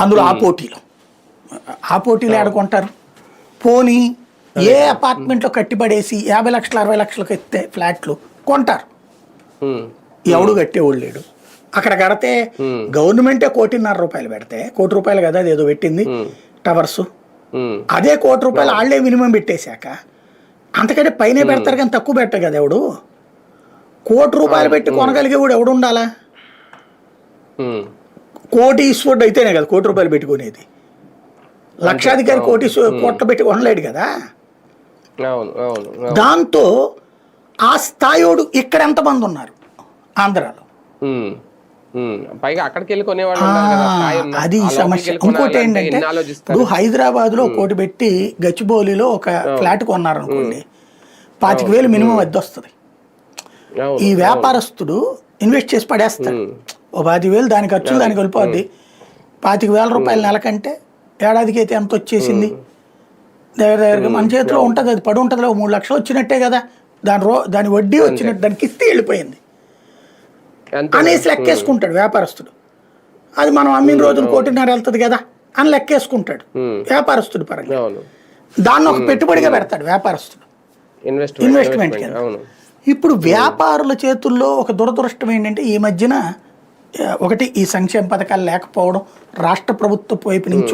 అందులో ఆ పోటీలు ఆడుకుంటారు. పోనీ ఏ అపార్ట్మెంట్లో కట్టిపడేసి 50 లక్షలు 60 లక్షలకు ఎత్తే ఫ్లాట్లు కొంటారు. ఎవడు కట్టేవాళ్ళు లేడు. అక్కడ కడితే గవర్నమెంటే ₹1.5 కోటి పెడితే ₹1 కోటి కదా అది ఏదో పెట్టింది టవర్స్, అదే ₹1 కోటి వాళ్ళే మినిమం పెట్టేశాక అంతకంటే పైనే పెడతారు కానీ తక్కువ పెట్టరు కదా. ఎవడు ₹1 కోటి పెట్టి కొనగలిగేవాడు ఎవడు ఉండాలా? కోటీశ్వరుడు అయితేనే కదా ₹1 కోటి పెట్టుకునేది. లక్షాధికారి కోట్లు పెట్టి కొనలేడు కదా. దాంతో ఆ స్థాయిడు ఇక్కడ ఎంతమంది ఉన్నారు ఆంధ్రాలో? అది సమస్య. ఇంకోటి ఏంటంటే ఇప్పుడు హైదరాబాద్ లో కోటి పెట్టి గచ్చిబౌలిలో ఒక ఫ్లాట్ కొన్నారు అనుకోండి, 25,000 మినిమం అద్దె వస్తుంది. ఈ వ్యాపారస్తుడు ఇన్వెస్ట్ చేసి పడేస్తాడు. ఓ 10,000 దాని ఖర్చులు దానికి వెళ్ళిపోద్ది. ₹25,000 నెలకంటే ఏడాదికి అయితే ఎంత వచ్చేసింది? దగ్గరగా మన చేతిలో ఉంటుంది, అది పడి ఉంటుంది. 3 లక్షలు వచ్చినట్టే కదా, దాని వడ్డీ వచ్చినట్టు, దాని కిస్తీ వెళ్ళిపోయింది అనేసి లెక్కేసుకుంటాడు వ్యాపారస్తుడు. అది మనం అమ్మిన రోజులు ₹1.5 కోటి వెళ్తుంది కదా అని లెక్కేసుకుంటాడు వ్యాపారస్తుడు పరంగా. దాన్ని ఒక పెట్టుబడిగా పెడతాడు వ్యాపారస్తుడు, ఇన్వెస్ట్మెంట్. ఇప్పుడు వ్యాపారుల చేతుల్లో ఒక దురదృష్టం ఏంటంటే ఈ మధ్యన ఒకటి ఈ సంక్షేమ పథకాలు లేకపోవడం, రాష్ట్ర ప్రభుత్వం వైపు నుంచి